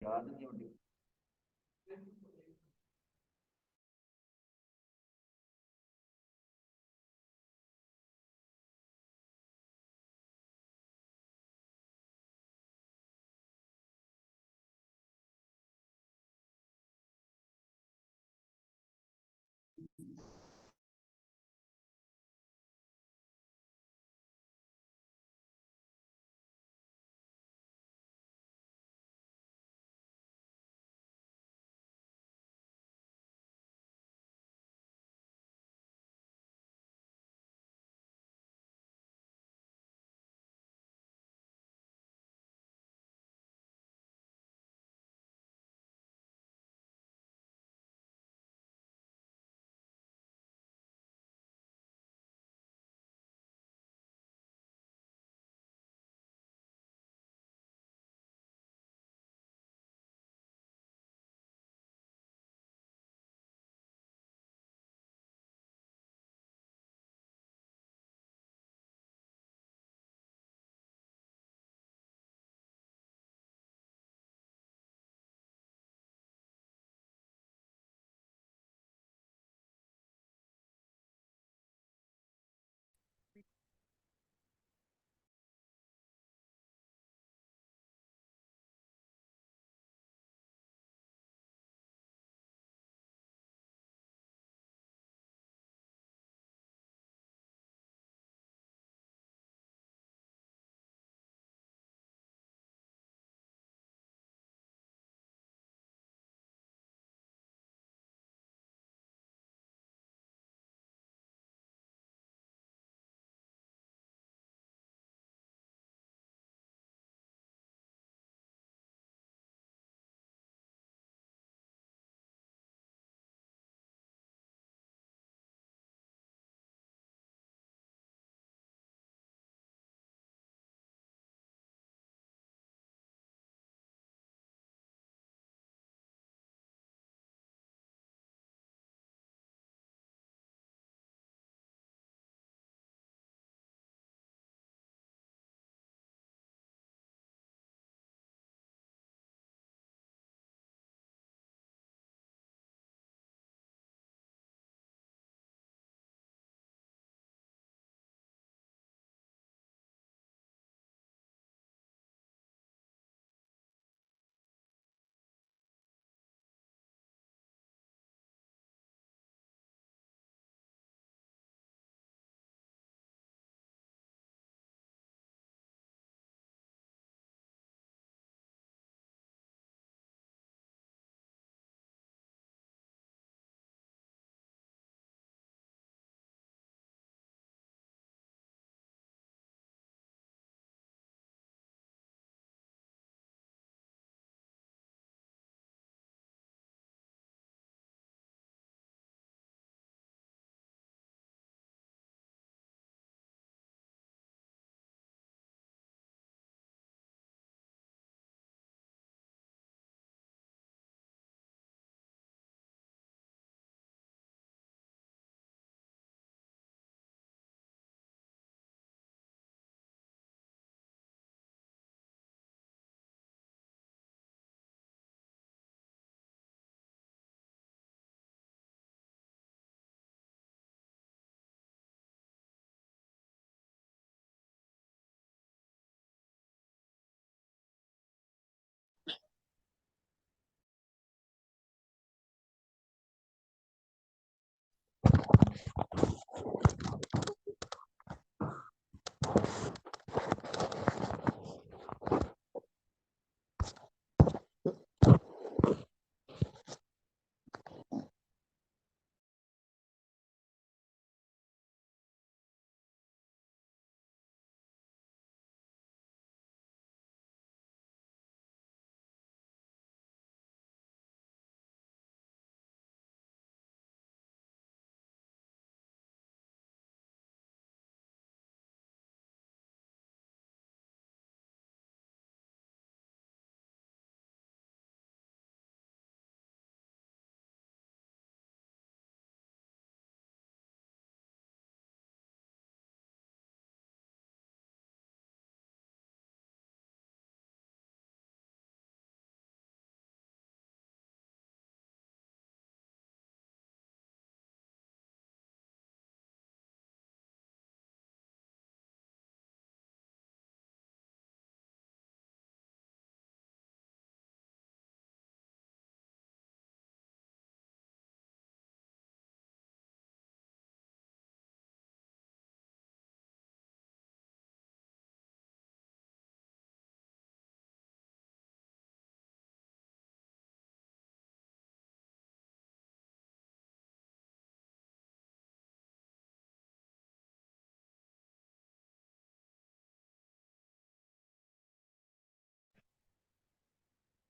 याद नहीं होती।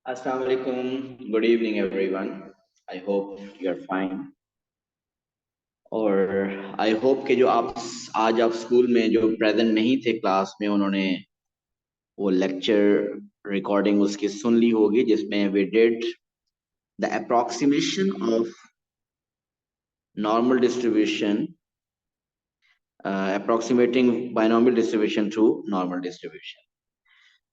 Assalamu alaikum. Good evening, everyone. I hope you're fine. और आई होप कि जो आज आप स्कूल में जो प्रेजेंट नहीं थे क्लास में, उन्होंने वो लेक्चर रिकॉर्डिंग उसकी सुन ली होगी, जिसमें we did the approximation of normal distribution, approximating binomial distribution through normal distribution.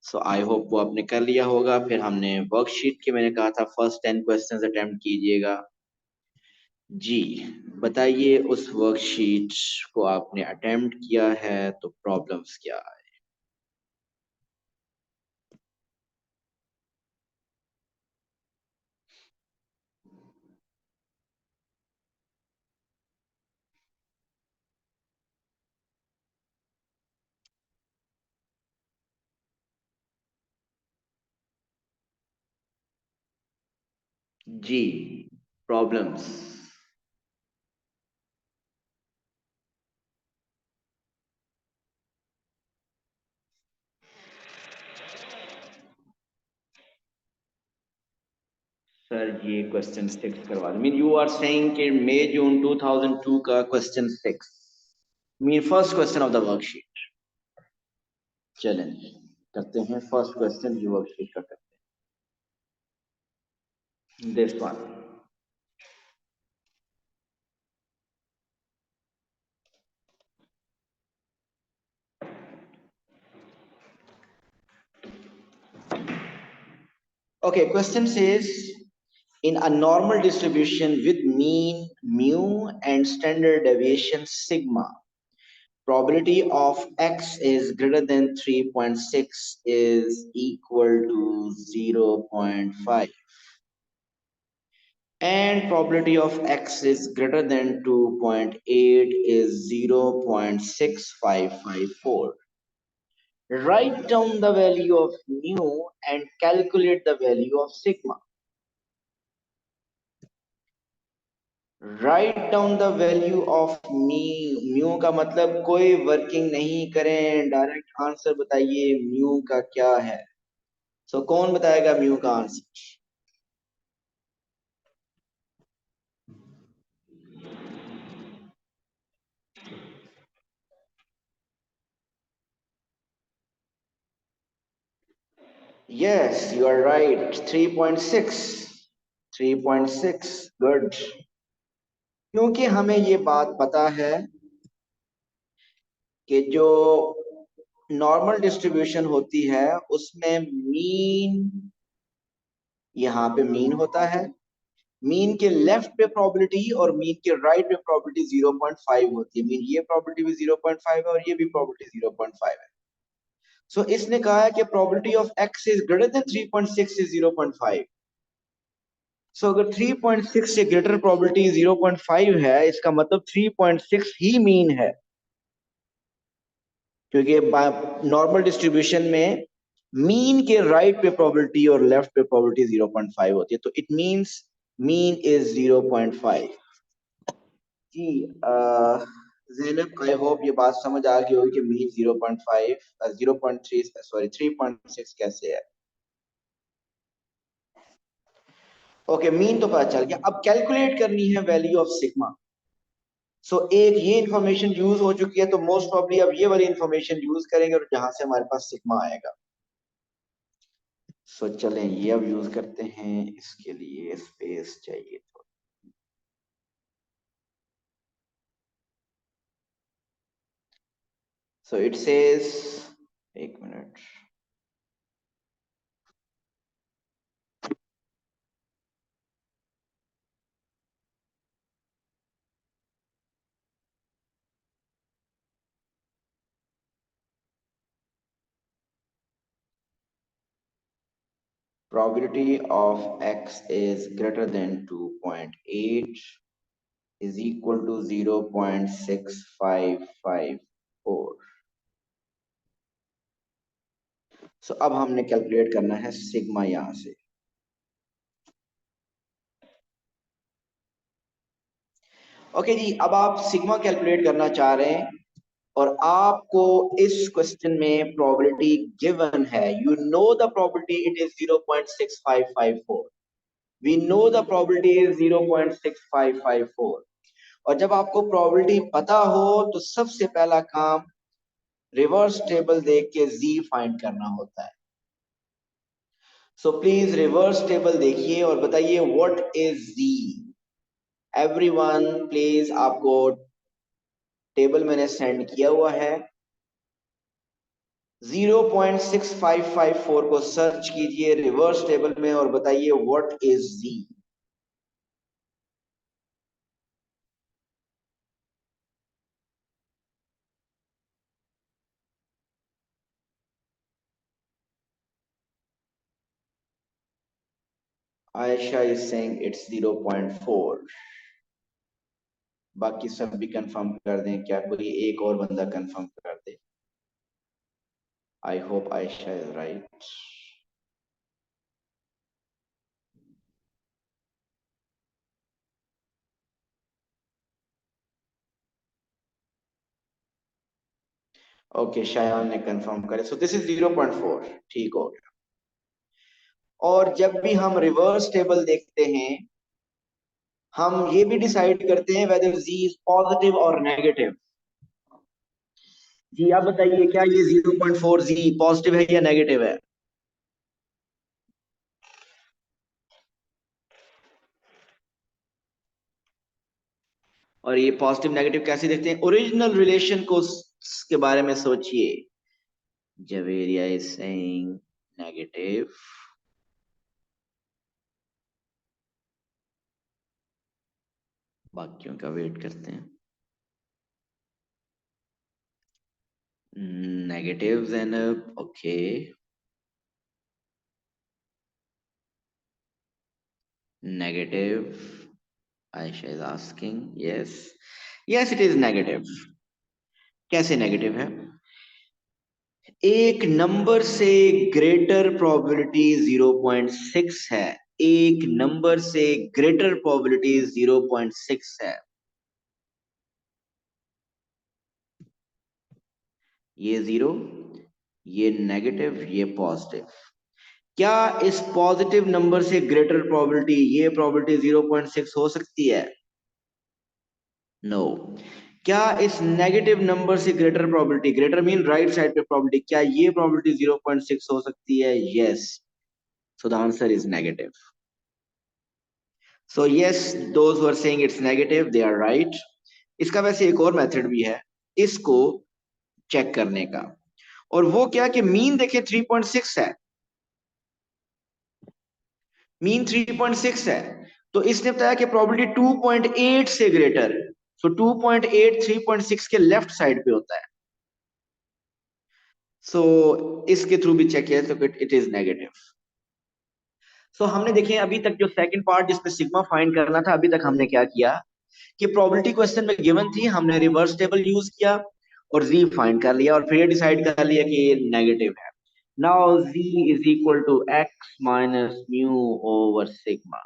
So I hope वो आपने कर लिया होगा. फिर हमने वर्कशीट के, मैंने कहा था फर्स्ट 10 क्वेश्चंस अटेम्प्ट कीजिएगा. जी, बताइए उस वर्कशीट को आपने अटेम्प्ट किया है तो प्रॉब्लम्स क्या है? जी, प्रॉब्लम्स. सर ये क्वेश्चन 6 करवा दो. मीन यू आर सेइंग कि मई जून 2002 का question 6, mean first question of the worksheet. चलें करते हैं फर्स्ट क्वेश्चन ये वर्कशीट का करते हैं. This one. Okay, question says in a normal distribution with mean mu and standard deviation sigma, probability of x is greater than 3.6 is equal to 0.5, and probability of x is greater than 2.8 is 0.6554. Write down the value of mu and calculate the value of sigma. Write down the value of mu का मतलब कोई working नहीं करें, direct answer बताइए mu का क्या है. सो कौन बताएगा म्यू का answer? Yes you are right. 3.6. 3.6 good. क्योंकि हमें ये बात पता है कि जो नॉर्मल डिस्ट्रीब्यूशन होती है उसमें मीन, यहाँ पे मीन होता है, मीन के लेफ्ट पे प्रोबेबिलिटी और मीन के राइट पे प्रोबेबिलिटी 0.5 होती है. मीन ये प्रोबेबिलिटी भी 0.5 है और ये भी प्रोबेबिलिटी 0.5 है. सो इसने कहा है कि probability of x is greater then 3.6 is 0.5. सो अगर 3.6 से ग्रेटर प्रोबेबिलिटी 0.5 है, इसका मतलब 3.6 ही मीन है, क्योंकि नॉर्मल डिस्ट्रीब्यूशन में मीन के राइट पे प्रोबेबिलिटी और लेफ्ट पे प्रोबेबिलिटी 0.5 होती है. तो इट मींस मीन इज 0.5. जी ज़ैनब, आई होप ये बात समझ आ गई होगी कि मीन 0.5 0.3 सॉरी 3.6 कैसे है. ओके, मीन तो पता चल गया. अब कैलकुलेट करनी है वैल्यू ऑफ सिग्मा. सो एक ये इंफॉर्मेशन यूज हो चुकी है, तो मोस्ट प्रॉब्ली अब ये वाली इंफॉर्मेशन यूज करेंगे और जहां से हमारे पास सिग्मा आएगा. सो चलें ये अब यूज करते हैं. इसके लिए स्पेस चाहिए. सो इट सेज, एक minute. Probability of x is greater than 2.8 is equal to 0.6554. सो अब हमने कैलकुलेट करना है सिग्मा यहां से. ओके जी, अब आप सिग्मा कैलकुलेट करना चाह रहे हैं और आपको इस क्वेश्चन में प्रोबेबिलिटी गिवन है, you know the probability it is 0.6554, we know the probability is 0.6554। और जब आपको प्रोबेबिलिटी पता हो तो सबसे पहला काम रिवर्स टेबल देख के z फाइंड करना होता है। सो प्लीज रिवर्स टेबल देखिए और बताइए what is z। Everyone please, आपको टेबल मैंने सेंड किया हुआ है, 0.6554 को सर्च कीजिए रिवर्स टेबल में और बताइए what is z। Ayesha is saying it's 0.4। बाकी सब भी कंफर्म कर दें, क्या कोई एक और बंदा कंफर्म कर दे। I hope Ayesha is right. Okay, Shayan ने कंफर्म करे, सो दिस इज 0.4, ठीक हो गया। और जब भी हम रिवर्स टेबल देखते हैं हम ये भी डिसाइड करते हैं वेदर z इज पॉजिटिव और नेगेटिव। जी आप बताइए, क्या ये 0.4 z पॉजिटिव है या नेगेटिव है? और ये पॉजिटिव नेगेटिव कैसे देखते हैं? ओरिजिनल रिलेशन को के बारे में सोचिए। जवेरिया इज सेइंग नेगेटिव, बाकियों का वेट करते हैं। Negative Zainab, okay. Negative, Ayesha is asking, yes yes it is negative. कैसे नेगेटिव है? एक नंबर से ग्रेटर प्रोबेबिलिटी 0.6 है, एक नंबर से ग्रेटर प्रोबेबिलिटी 0.6 है। ये जीरो, ये नेगेटिव, ये पॉजिटिव। क्या इस पॉजिटिव नंबर से ग्रेटर प्रोबेबिलिटी, ये प्रोबेबिलिटी 0.6 हो सकती है? नो। क्या इस नेगेटिव नंबर से greater probability, greater mean right side पे प्रोबेबिलिटी, क्या ये प्रोबेबिलिटी 0.6 हो सकती है? Yes. So the answer is negative. So yes, those who are saying it's negative they are right. इसका वैसे एक और मेथड भी है इसको चेक करने का, और वो क्या कि मीन देखिए 3.6 है, मीन 3.6 है, तो इसने बताया कि प्रोबेबिलिटी 2.8 से ग्रेटर है। सो 2.8 3.6 के लेफ्ट साइड पे होता है। सो इसके थ्रू भी चेक किया तो इट इज नेगेटिव। सो हमने देखे अभी तक जो सेकंड पार्ट जिसमें सिग्मा फाइंड करना था, अभी तक हमने क्या किया कि प्रोबेबिलिटी क्वेश्चन में गिवन थी, हमने रिवर्स टेबल यूज किया और z फाइंड कर लिया और फिर डिसाइड कर लिया कि ये नेगेटिव है। Now z is equal to x minus mu over sigma.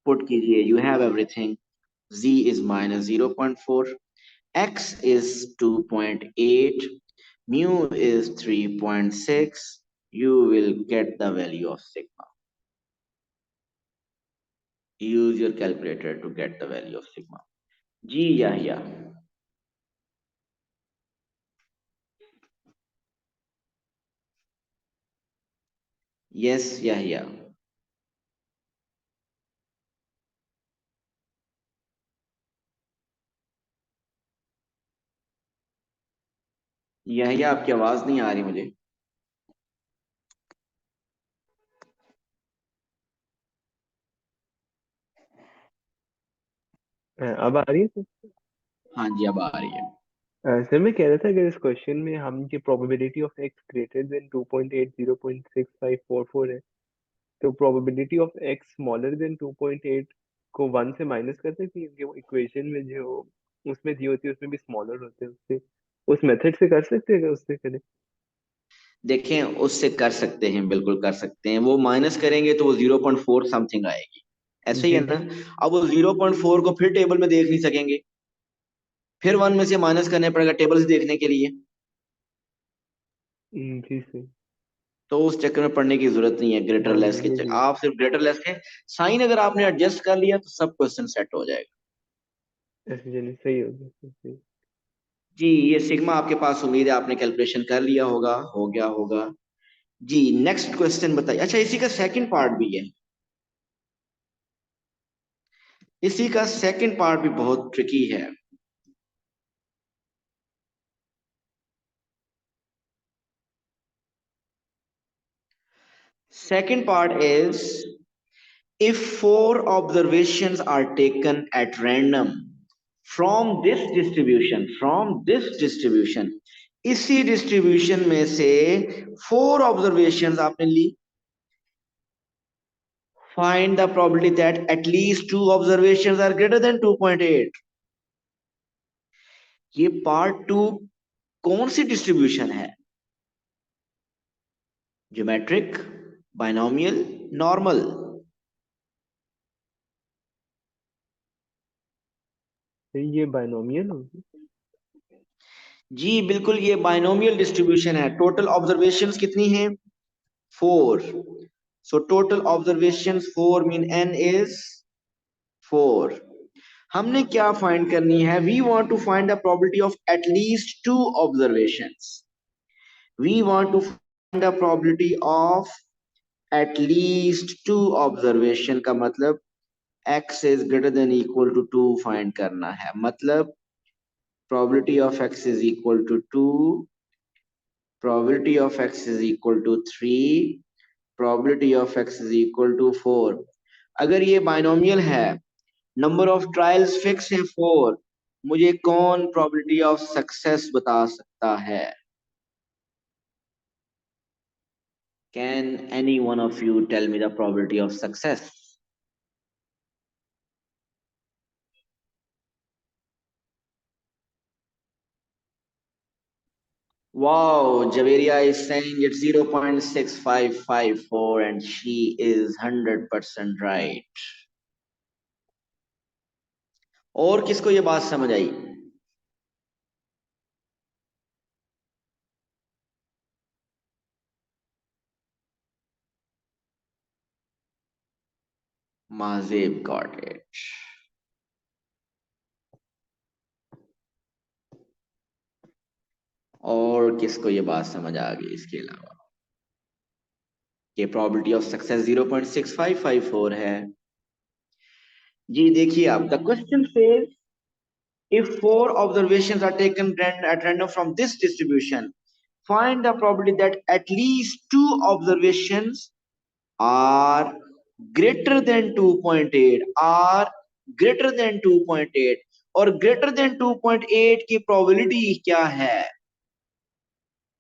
Put कीजिए, you have everything. z is minus 0.4, x is 2.8, mu is 3.6. You will get the value of sigma. Use your calculator to get the value of sigma. जी या yes या आपकी आवाज नहीं आ रही मुझे। अब आ रही है सर? हाँ जी अब आ रही है। सर मैं कह रहा था अगर इस क्वेश्चन में हम ये probability of x greater than 2.8 0.6544 है, तो probability of x smaller than 2.8 को 1 से माइनस कर सकते हैं, क्योंकि वो इक्वेशन में जो उसमें दी होती है उसमें भी स्मॉलर होते हैं, उससे उस मेथड से कर सकते हैं अगर उससे करें? देखें उससे कर सकते हैं, बिल्कुल कर सकते हैं। वो माइनस करेंगे तो वो 0.4 समथिंग आएगी, ऐसे ही है जी ना। अब वो 0.4 को फिर टेबल में देख नहीं सकेंगे, फिर 1 में से माइनस करने पड़ेगा टेबल्स देखने के लिए। जी सही। तो उस चक्कर में पढ़ने की जरूरत नहीं है ग्रेटर हाँ लेस के ये चक्कर, भी है। आप सिर्फ ग्रेटर लेस के साइन अगर आपने एडजस्ट कर लिया तो सब क्वेश्चन सेट हो जाएगा। ऐसे जने सही हो गया, सही। जी ये सिग्मा आपके पास, उम्मीद है आपने कैलकुलेशन कर लिया होगा, हो गया होगा। जी नेक्स्ट क्वेश्चन बताइए। अच्छा इसी का सेकंड पार्ट भी है, इसी का सेकंड पार्ट भी बहुत ट्रिकी है। Second part is, if four observations are taken at random from this distribution, इसी distribution में से four observations आपने ली, find the probability that at least two observations are greater than 2.8। ये पार्ट टू कौन सी डिस्ट्रीब्यूशन है? Geometric, binomial, normal? ये binomial होगी। जी बिल्कुल ये बाइनोमियल डिस्ट्रीब्यूशन है। टोटल ऑब्जर्वेशंस कितनी हैं? 4। So total observations 4 mean n is 4। हमने क्या फाइंड करनी है? We want to find the probability of at least two observations. We want to find the probability of at least two observation का मतलब x is greater than equal to 2 find करना है। मतलब probability of x is equal to 2, probability of x is equal to 3, probability of x is equal to 4। अगर ये binomial है, number of trials fix है 4, मुझे कौन probability of success बता सकता है? Can any one of you tell me the probability of success? Wow, Javeria is saying it's 0.6554 and she is 100% right. और किसको ये बात समझ आई? Mazeb got it. और किसको ये बात समझ आ गई इसके अलावा? ये प्रोबेबिलिटी ऑफ सक्सेस 0.6554 है। जी देखिए आप, the question says if four observations are taken at random from this distribution, find the probability that at least two observations are greater than 2.8, are greater than 2.8, और greater than 2.8 की probability क्या है?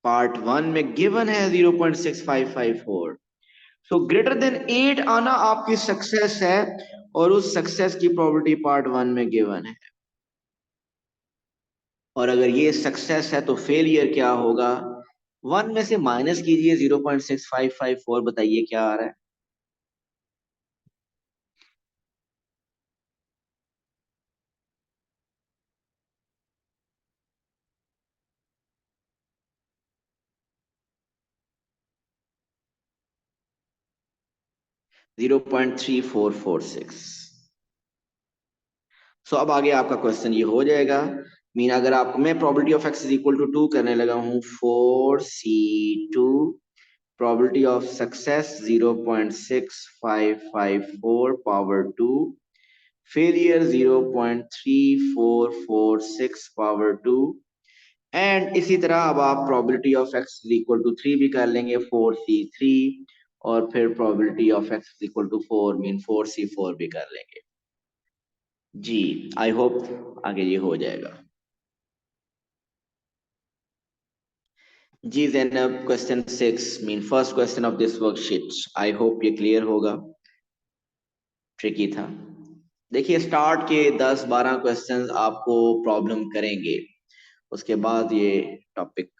Part 1 में given है 0.6554। So greater than 8 आना आपकी success है, और उस सक्सेस की प्रोबेबिलिटी पार्ट 1 में गिवन है। और अगर ये सक्सेस है तो फेलियर क्या होगा? 1 में से माइनस कीजिए 0.6554, बताइए क्या आ रहा है? 0.3446। सो अब आगे आपका क्वेश्चन ये हो जाएगा। मीन अगर आप, मैं probability of x is equal to 2 करने लगा हूं, 4c2, probability of success 0.6554 power 2, failure 0.3446 power 2, and इसी तरह अब आप probability of x is equal to 3 भी कर लेंगे, 4c3, और फिर probability of x is equal to 4 mean 4c4 भी कर लेंगे। जी आई होप आगे ये हो जाएगा। जी Zainab, question 6 mean first question of this worksheet, I hope ये क्लियर होगा। ट्रिकी था। देखिए स्टार्ट के 10-12 क्वेश्चंस आपको प्रॉब्लम करेंगे, उसके बाद ये टॉपिक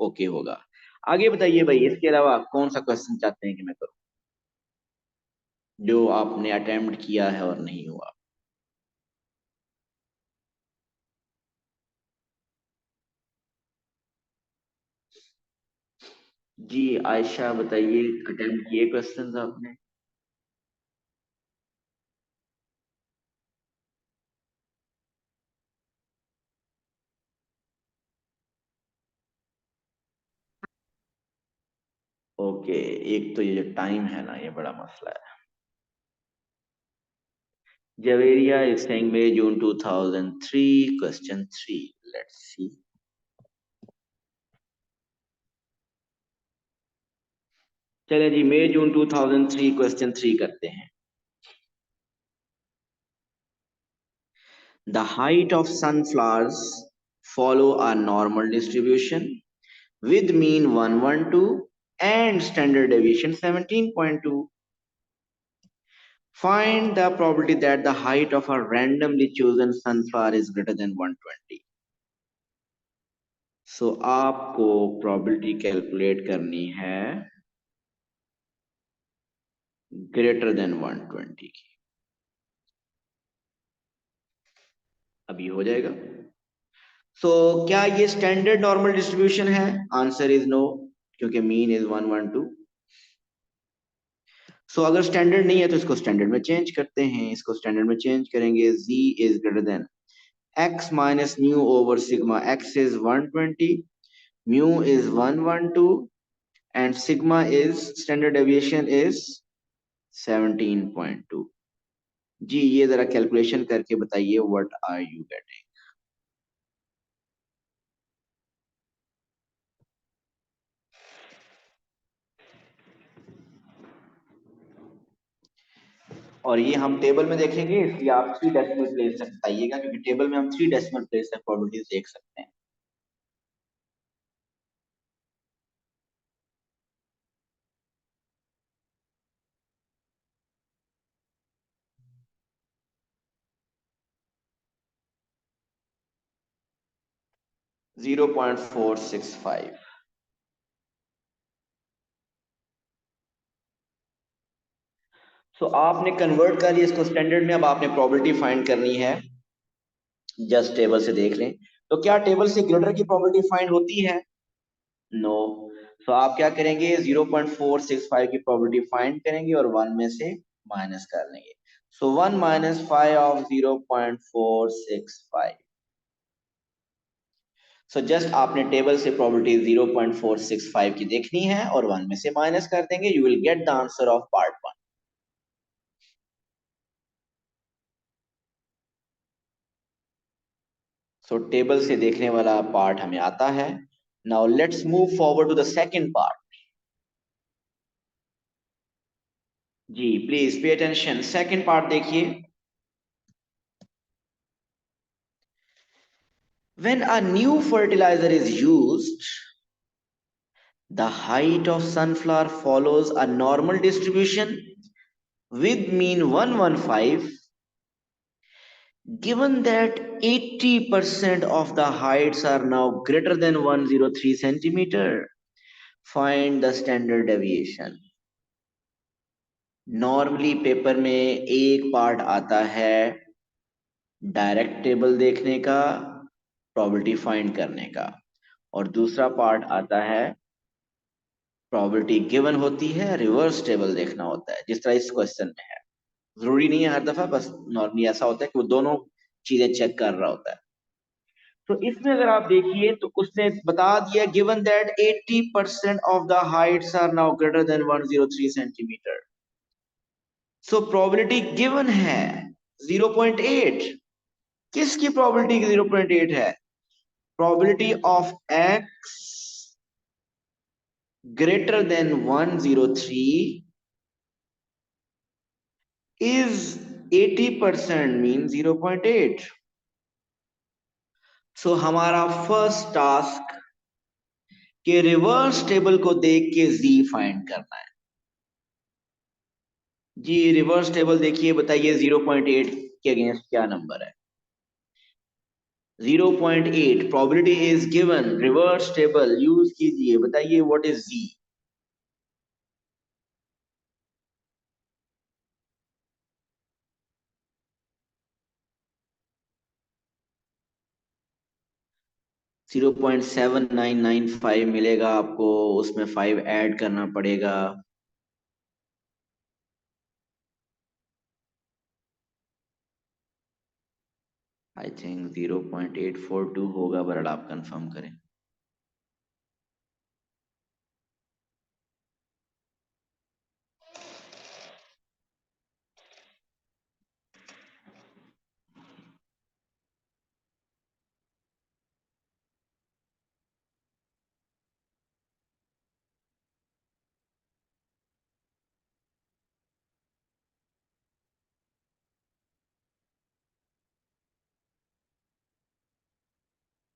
ओके होगा। आगे बताइए भाई, इसके अलावा कौन सा क्वेश्चन चाहते हैं कि मैं करूं जो आपने अटेम्प्ट किया है और नहीं हुआ? जी आयशा बताइए, अटेम्प्ट किए क्वेश्चंस आपने? ओके, एक तो ये जो टाइम है ना, ये बड़ा मसला है। Javeria is saying May June 2003, question 3, let's see. चले जी, May June 2003, क्वेश्चन 3 करते हैं। The height of sunflowers follow a normal distribution with mean 112 and standard deviation 17.2. Find the probability that the height of a randomly chosen sunflower is greater than 120. So आपको probability calculate करनी है greater than 120 की। अभी हो जाएगा। सो क्या ये standard normal distribution है? आंसर इज नो, क्योंकि मीन इज 112। सो अगर स्टैंडर्ड नहीं है तो इसको स्टैंडर्ड में चेंज करते हैं। इसको स्टैंडर्ड में चेंज करेंगे, z is greater then x minus mu over sigma. x is 120, mu is 112 and sigma is, standard deviation is 17.2। जी ये जरा कैलकुलेशन करके बताइए, व्हाट आर यू गेटिंग? और ये हम टेबल में देखेंगे, इसलिए आप 3 डेसिमल प्लेस तक बताइएगा, क्योंकि टेबल में हम 3 डेसिमल प्लेस तक प्रोबेबिलिटीज देख सकते हैं। 0.465। सो आपने कन्वर्ट कर लिया इसको स्टैंडर्ड में। अब आपने प्रोबेबिलिटी फाइंड करनी है, जस्ट टेबल से देख लें। तो क्या टेबल से ग्रेटर की प्रोबेबिलिटी फाइंड होती है? नो। तो आप क्या करेंगे, 0.465 की प्रोबेबिलिटी फाइंड करेंगे और 1 में से माइनस कर लेंगे। सो 1 माइनस 5 ऑफ 0.465। सो जस्ट आपने टेबल से प्रोबेबिलिटी 0.465 की देखनी है और 1 में से माइनस कर देंगे। You will get the answer of part 1। So table से देखने वाला पार्ट हमें आता है। Now let's move forward to the second part. जी please pay attention, second part देखिए। When a new fertilizer is used, the height of sunflower follows a normal distribution with mean 115. Given that 80% of the heights are now greater than 103 centimeter, find the standard deviation. Normally paper में एक part आता है direct table देखने का, probability find करने का, और दूसरा पार्ट आता है प्रोबेबिलिटी गिवन होती है, रिवर्स टेबल देखना होता है, जिस तरह इस क्वेश्चन में है। जरूरी नहीं है हर दफा, बस नॉर्मली ऐसा होता है कि वो दोनों चीजें चेक कर रहा होता है। तो इसमें अगर आप देखिए तो उसने बता दिया, given that 80% of the heights are now greater than 103 centimetre. So probability given है 0.8। किसकी प्रोबेबिलिटी 0.8 है? Probability of x greater than 103 is 80%, mean 0.8। So हमारा फर्स्ट टास्क के रिवर्स टेबल को देख के z फाइंड करना है। जी रिवर्स टेबल देखिए, बताइए 0.8 के अगेंस्ट क्या नंबर है? 0.8 probability is given, reverse table use कीजिए, बताइए व्हाट इज z? 0.7995 मिलेगा आपको, उसमें 5 ऐड करना पड़ेगा। आई थिंक 0.842 होगा, बट आप कंफर्म करें।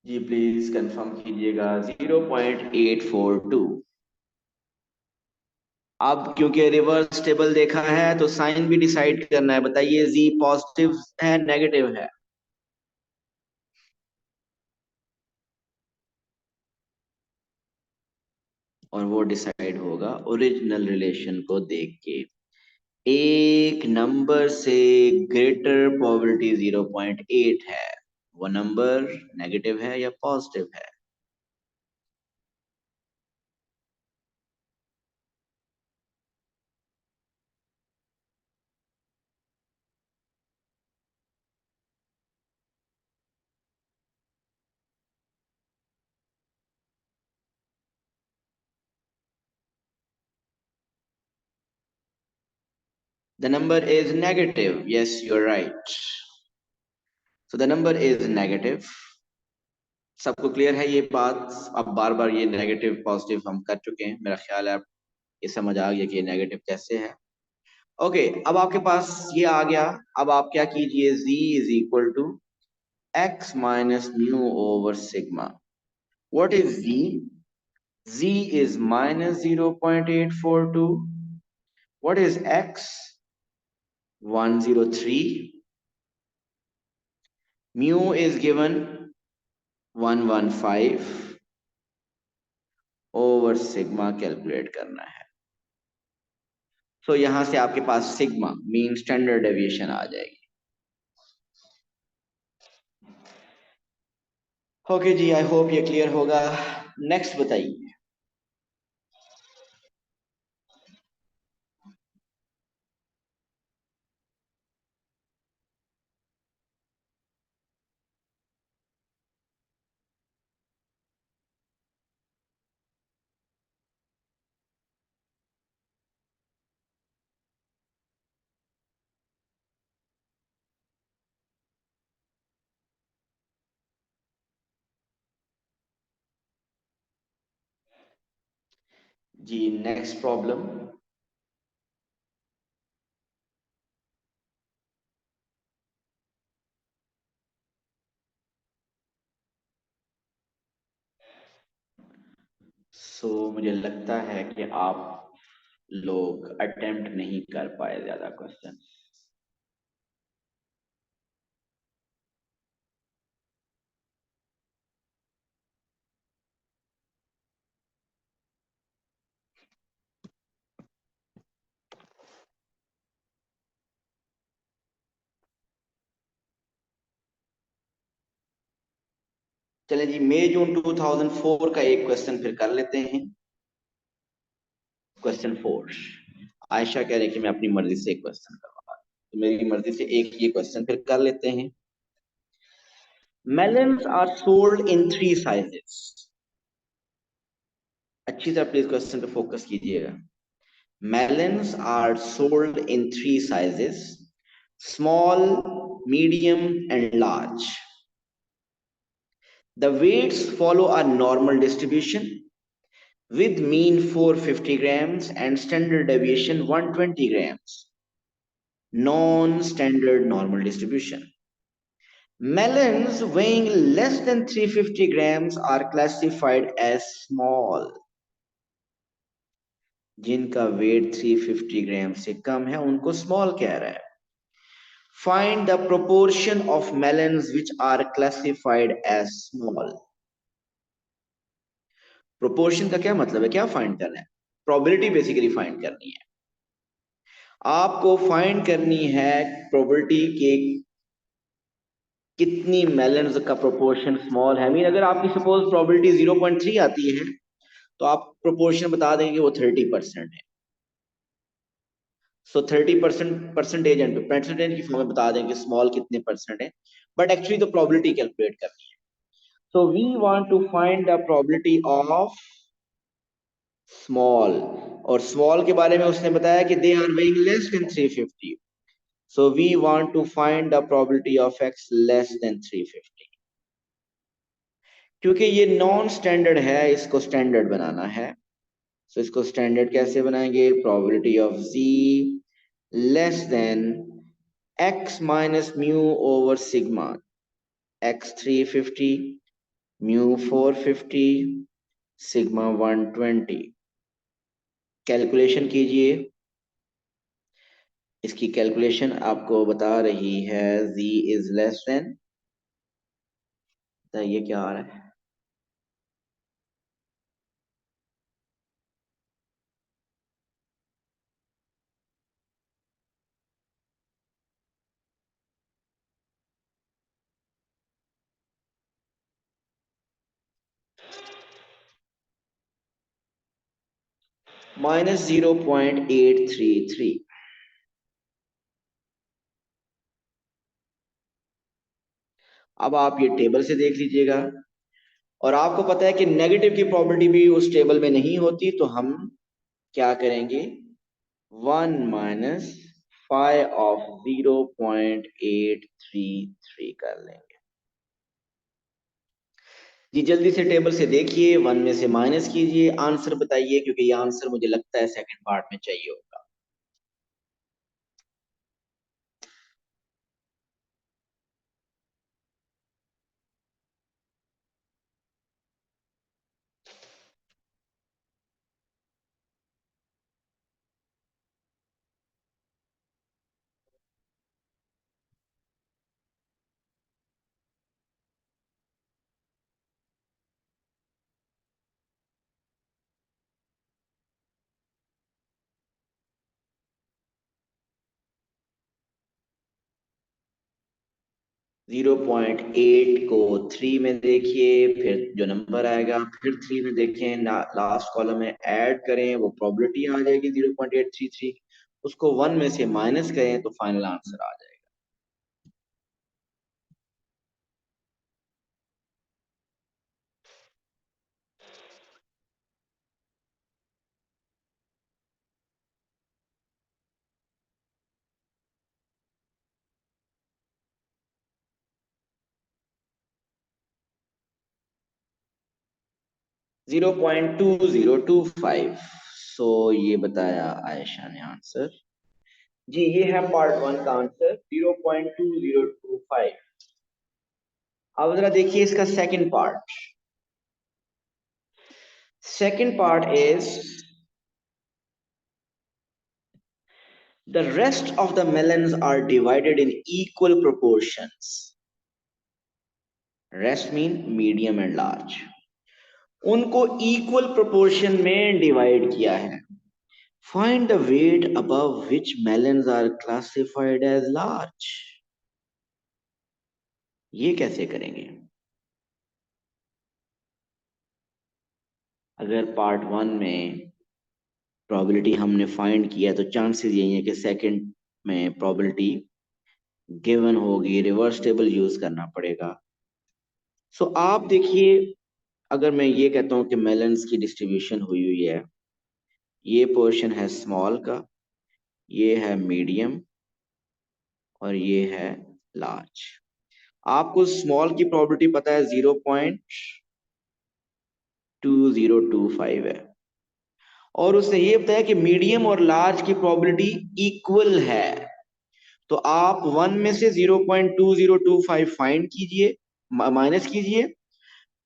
जी प्लीज कंफर्म कीजिएगा। 0.842। अब क्योंकि रिवर्स टेबल देखा है तो साइन भी डिसाइड करना है। बताइए जी पॉजिटिव है नेगेटिव है? और वो डिसाइड होगा ओरिजिनल रिलेशन को देख के। एक नंबर से ग्रेटर प्रोबेबिलिटी 0.8 है, वो नंबर नेगेटिव है या पॉजिटिव है? The number is negative. Yes, you're right. So the number is negative. सबको क्लियर है ये बात? अब बार बार ये नेगेटिव पॉजिटिव हम कर चुके हैं, मेरा ख्याल है आप ये समझ आ गया कि ये नेगेटिव कैसे है। ओके, अब आपके पास ये आ गया। अब आप क्या कीजिए, z is equal to x minus mu over sigma. What is z? z is minus 0.842. What is x? 103. Mu is given 115 over sigma calculate करना है। तो यहां से आपके पास सिग्मा मीन स्टैंडर्ड डेविएशन आ जाएगी। ओके जी, आई होप ये क्लियर होगा। Next बताइए। जी नेक्स्ट प्रॉब्लम। मुझे लगता है कि आप लोग अटेम्प्ट नहीं कर पाए ज्यादा क्वेश्चन। चलें जी, मई जून 2004 का एक क्वेश्चन फिर कर लेते हैं। क्वेश्चन 4। आयशा कह रही कि मैं अपनी मर्जी से एक क्वेश्चन करवा, तो मेरी मर्जी से एक ये क्वेश्चन फिर कर लेते हैं। Melons are sold in 3 sizes. अच्छी तरह प्लीज क्वेश्चन पे फोकस कीजिएगा। Melons are sold in 3 sizes: small, medium and large. The weights follow a normal distribution with mean 450 grams and standard deviation 120 grams. Non-standard normal distribution. Melons weighing less than 350 grams are classified as small. जिनका wait 350 ग्राम से कम है उनको small कह रहा है। Find the proportion of melons which are classified as small. Proportion का क्या मतलब है, क्या फाइंड करना है? प्रोबेबिलिटी बेसिकली फाइंड करनी है। आपको फाइंड करनी है प्रोबेबिलिटी के कितनी मेलन्स का प्रोपोर्शन स्मॉल है। मीन अगर आपकी सपोज प्रोबेबिलिटी 0.3 आती है तो आप प्रोपोर्शन बता देंगे वो 30% है। सो 30% परसेंटेज एंड परसेंटेज की फॉर्म में बता देंगे स्मॉल कितने परसेंट है, बट एक्चुअली तो प्रोबेबिलिटी कैलकुलेट करनी है। So we want to find the probability of small, और स्मॉल के बारे में उसने बताया कि they are weighing less than 350। So we want to find the probability of x less than 350। क्योंकि ये नॉन स्टैंडर्ड है, इसको स्टैंडर्ड बनाना है। सो इसको स्टैंडर्ड कैसे बनाएंगे? Probability of z less than x minus mu over sigma, x 350 mu 450 sigma 120। Calculation कीजिए। इसकी कैलकुलेशन आपको बता रही है z इज लेस देन, ये क्या आ रहा है? -0.833। अब आप ये टेबल से देख लीजिएगा, और आपको पता है कि नेगेटिव की प्रोबेबिलिटी भी उस टेबल में नहीं होती, तो हम क्या करेंगे? 1 माइनस 5 ऑफ 0.833 कर लेंगे। जी जल्दी से टेबल से देखिए, 1 में से माइनस कीजिए, आंसर बताइए, क्योंकि ये आंसर मुझे लगता है सेकंड पार्ट में चाहिए होगा। 0.8 को 3 में देखिए, फिर जो नंबर आएगा फिर 3 में देखें, लास्ट कॉलम में ऐड करें, वो प्रोबेबिलिटी आ जाएगी 0.833। उसको 1 में से माइनस करें तो फाइनल आंसर आ जाएगा। 0.2025। सो ये बताया आयशा ने आंसर। जी ये है पार्ट 1 का आंसर 0.2025। अब जरा देखिए इसका second part. Second part is the rest of the melons are divided in equal proportions. Rest mean medium and large, उनको इक्वल प्रोपोर्शन में डिवाइड किया है। Find the weight above which melons are classified as large। ये कैसे करेंगे? अगर part 1 में probability हमने फाइंड किया तो चांसेस यही है कि सेकंड में प्रोबेबिलिटी गिवन होगी, रिवर्स टेबल यूज करना पड़ेगा। सो आप देखिए, अगर मैं ये कहता हूं कि मेलन्स की डिस्ट्रीब्यूशन हुई हुई है, ये पोर्शन है स्मॉल का, ये है मीडियम, और ये है लार्ज। आपको स्मॉल की प्रोबेबिलिटी पता है 0.2025 है, और उसने ये बताया कि मीडियम और लार्ज की प्रोबेबिलिटी इक्वल है। तो आप 1 में से 0.2025 फाइंड कीजिए, माइनस कीजिए,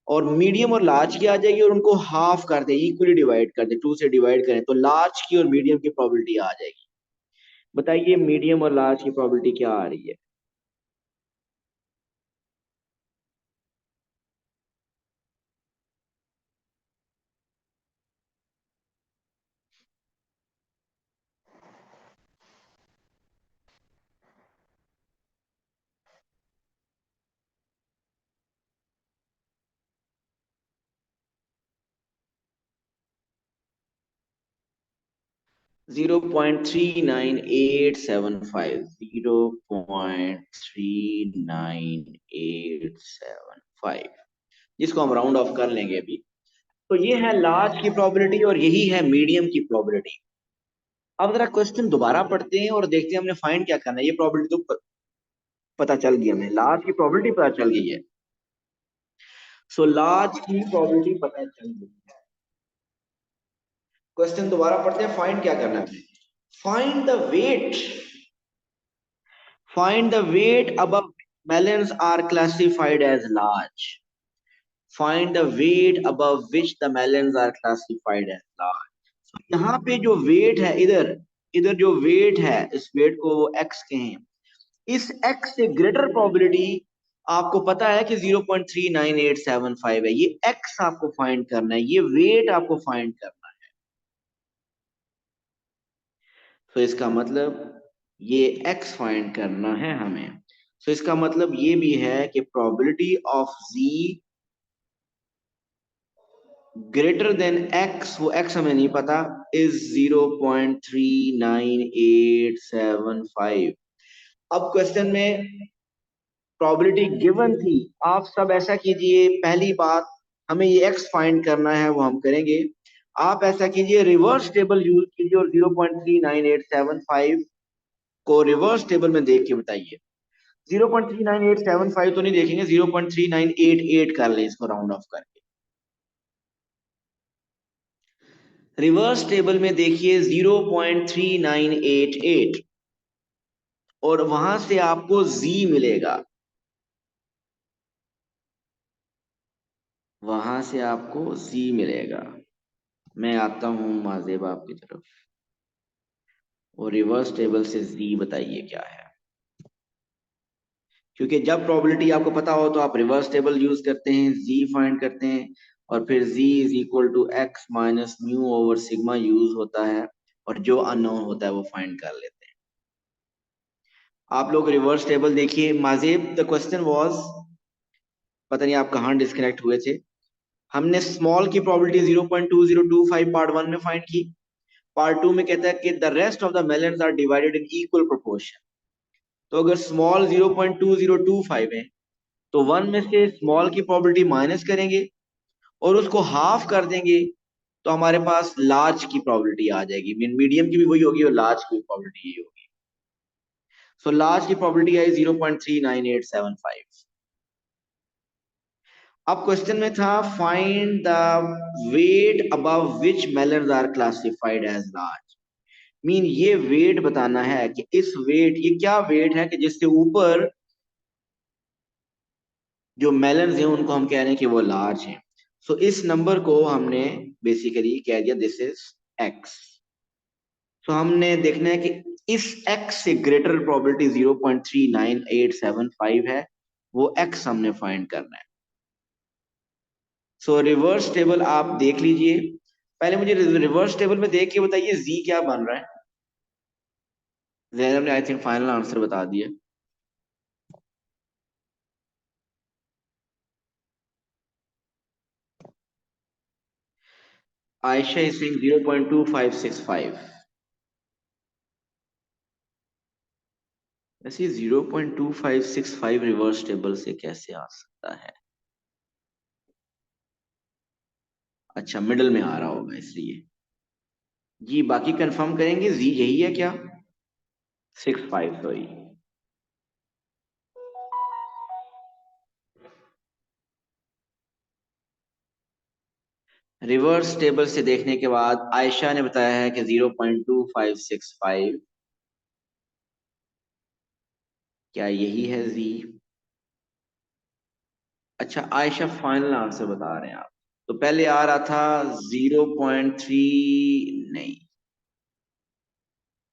और मीडियम और लार्ज की आ जाएगी, और उनको हाफ कर दे, इक्वली डिवाइड कर दे, 2 से डिवाइड करें तो लार्ज की और मीडियम की प्रोबेबिलिटी आ जाएगी। बताइए मीडियम और लार्ज की प्रोबेबिलिटी क्या आ रही है? 0.39875, 0.39875, जिसको हम राउंड ऑफ कर लेंगे अभी। तो ये है लार्ज की प्रोबेबिलिटी और यही है मीडियम की प्रोबेबिलिटी। अब जरा क्वेश्चन दोबारा पढ़ते हैं और देखते हैं हमने फाइंड क्या करना है। ये प्रोबेबिलिटी तो पता चल गई, हमें लार्ज की प्रोबेबिलिटी पता चल गई है। सो लार्ज की प्रोबेबिलिटी पता चल गई है। क्वेश्चन दोबारा पढ़ते हैं, फाइंड क्या करना है। Find the weight, find the weight above melons are classified as large. Find the weight above which the melons are classified as large. So, यहाँ पे जो वेट है, इधर इधर जो वेट है, इस वेट को वो x कहें। इस x से ग्रेटर प्रोबेबिलिटी आपको पता है कि 0.39875 है। ये x आपको फाइंड करना है, ये वेट आपको फाइंड करना है। तो इसका मतलब ये x फाइंड करना है हमें। तो इसका मतलब ये भी है कि probability of z greater than x, वो x हमें नहीं पता, इज 0.39875। अब क्वेश्चन में प्रोबेबिलिटी गिवन थी। आप सब ऐसा कीजिए, पहली बात हमें ये x फाइंड करना है, वो हम करेंगे। आप ऐसा कीजिए, रिवर्स टेबल यूज कीजिए और 0.39875 को रिवर्स टेबल में देख के बताइए। 0.39875 तो नहीं देखेंगे, 0.3988 कर ले इसको राउंड ऑफ करके। रिवर्स टेबल में देखिए 0.3988 और वहां से आपको z मिलेगा, वहां से आपको z मिलेगा। मैं आता हूं माजेब आपकी तरफ और रिवर्स टेबल से z बताइए क्या है। क्योंकि जब प्रोबेबिलिटी आपको पता हो तो आप रिवर्स टेबल यूज करते हैं, z फाइंड करते हैं और फिर z is equal to x minus mu over sigma use होता है और जो अननोन होता है वो फाइंड कर लेते हैं। आप लोग रिवर्स टेबल देखिए। माजेब, द क्वेश्चन वाज, पता नहीं आप कहाँ डिस्कनेक्ट हुए थे। हमने स्मॉल की प्रोबेबिलिटी 0.2025 पार्ट वन में फाइंड की। पार्ट टू में कहता है कि the rest of the melons are divided in equal proportion. तो अगर स्मॉल 0.2025 है तो वन में से स्मॉल की प्रोबेबिलिटी माइनस करेंगे और उसको हाफ कर देंगे तो हमारे पास लार्ज की प्रोबेबिलिटी आ जाएगी। मीडियम की भी वही होगी और लार्ज की प्रोबेबिलिटी यही होगी। सो लार्ज की प्रोबेबिलिटी आई 0.39875। अब क्वेश्चन में था find the weight above which melons are classified as large. Mean ये वेट बताना है कि इस वेट, ये क्या वेट है कि जिससे ऊपर जो मेलन्स हैं उनको हम कह रहे हैं कि वो लार्ज हैं। सो इस नंबर को हमने बेसिकली कह दिया दिस इज x। सो हमने देखना है कि इस x से ग्रेटर प्रोबेबिलिटी 0.39875 है, वो x हमने फाइंड करना है। सो रिवर्स टेबल आप देख लीजिए। पहले मुझे रिवर्स टेबल में देख के बताइए z क्या बन रहा है। जैनब ने आई थिंक फाइनल आंसर बता दिया। Ayesha is saying 0.2565। ऐसे 0.2565 रिवर्स टेबल से कैसे आ सकता है? अच्छा, मिडल में आ रहा होगा इसलिए। जी, बाकी कंफर्म करेंगे, जी यही है क्या? 65, सॉरी। रिवर्स टेबल से देखने के बाद आयशा ने बताया है कि 0.2565। क्या यही है जी? अच्छा, आयशा फाइनल आंसर बता रहे हैं आप। तो पहले आ रहा था 0.3, नहीं,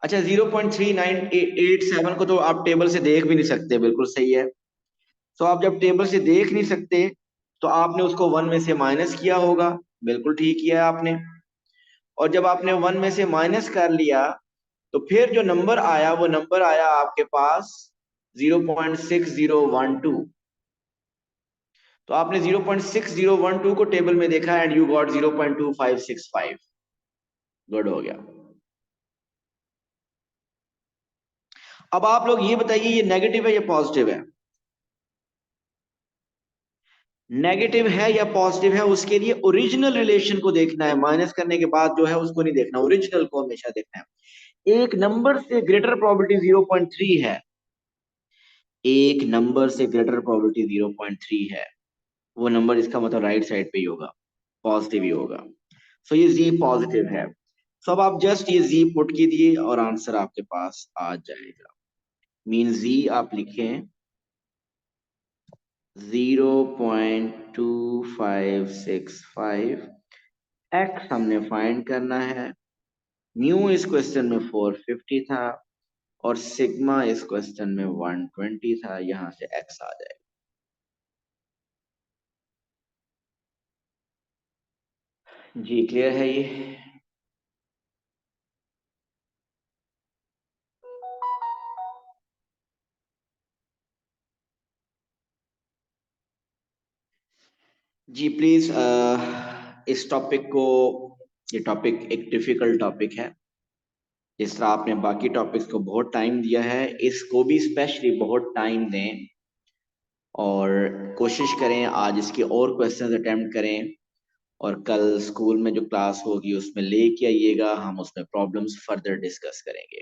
अच्छा 0.3987 को तो आप टेबल से देख भी नहीं सकते, बिल्कुल सही है। तो आप जब टेबल से देख नहीं सकते तो आपने उसको वन में से माइनस किया होगा, बिल्कुल ठीक किया आपने। और जब आपने वन में से माइनस कर लिया तो फिर जो नंबर आया वो नंबर आया आपके पास 0.6012। तो आपने 0.6012 को टेबल में देखा एंड यू गॉट 0.2565। गुड हो गया। अब आप लोग ये बताइए, ये नेगेटिव है या पॉजिटिव है? नेगेटिव है या पॉजिटिव है, उसके लिए ओरिजिनल रिलेशन को देखना है, माइनस करने के बाद जो है उसको नहीं देखना, ओरिजिनल को हमेशा देखना है। एक नंबर से ग्रेटर प्रोबेबिलिटी 0.3 है, एक नंबर से ग्रेटर प्रोबेबिलिटी 0.3 है, वो नंबर इसका मतलब राइट साइड पे ही होगा, पॉजिटिव ही होगा। सो ये जी पॉजिटिव है। सो अब आप जस्ट ये जी पुट कीजिए और आंसर आपके पास आ जाएगा। मीन जी आप लिखें 0.2565, एक्स हमने फाइंड करना है, म्यू इस क्वेश्चन में 450 था और सिग्मा इस क्वेश्चन में 120 था, यहां से एक्स आ जाएगा। जी क्लियर है ये? जी प्लीज, इस टॉपिक को, ये टॉपिक एक डिफिकल्ट टॉपिक है। जिस तरह आपने बाकी टॉपिक्स को बहुत टाइम दिया है, इसको भी स्पेशली बहुत टाइम दें और कोशिश करें आज इसके और क्वेश्चंस अटेम्प्ट करें, और कल स्कूल में जो क्लास होगी उसमें लेके आइएगा, हम उसमें प्रॉब्लम्स फर्दर डिस्कस करेंगे।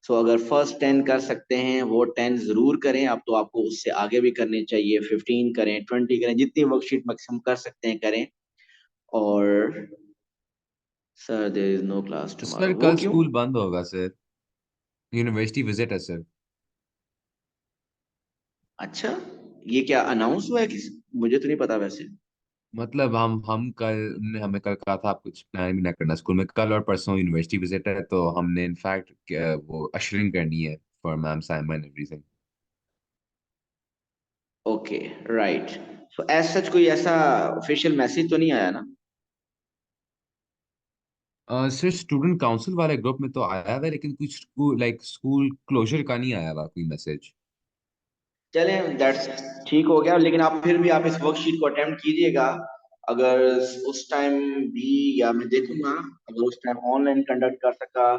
सो अगर फर्स्ट 10 कर सकते हैं वो 10 जरूर करें, अब तो आपको उससे आगे भी करने चाहिए, 15 करें, 20 करें, जितनी वर्कशीट मैक्सिमम कर सकते हैं करें। और sir there is no class sir tomorrow, वो कल क्यों? स्कूल बंद होगा सर। यूनिवर्सिटी विजिट है सर। अच्छा, ये क्या अनाउंस हुआ है किसी? मुझे तो नहीं पता वैसे। मतलब हम कल ने हमें कल कहा था आप कुछ प्लान भी ना करना स्कूल में, कल और परसों यूनिवर्सिटी विजिट है तो हमने इनफैक्ट वो अशरिंग करनी है for ma'am Simon everything. Okay, right. So as such कोई ऐसा ऑफिशियल मैसेज तो नहीं आया ना? सर स्टूडेंट काउंसिल वाले ग्रुप में तो आया हुआ है लेकिन कुछ स्कूल स्कूल क्लोजर का नहीं आया हुआ कोई मैसेज। चलें, दैट्स ठीक हो गया, लेकिन आप फिर भी आप इस वर्कशीट को अटेम्प्ट कीजिएगा। अगर उस टाइम भी, या मैं देखूंगा अगर उस टाइम ऑनलाइन कंडक्ट कर सका,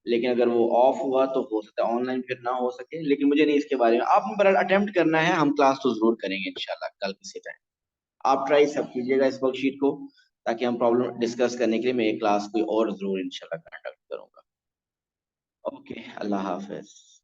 लेकिन अगर वो ऑफ हुआ तो हो सकता है ऑनलाइन फिर ना हो सके, लेकिन मुझे नहीं इसके बारे में, आपने पर अटेम्प्ट करना है, हम क्लास तो जरूर करेंगे इंशाल्लाह कल किसी टाइम। आप ट्राई सब कीजिएगा इस वर्कशीट को, ताकि हम प्रॉब्लम डिस्कस करने के लिए मैं एक क्लास कोई और जरूर इंशाल्लाह कंडक्ट करूंगा। ओके, अल्लाह हाफिज।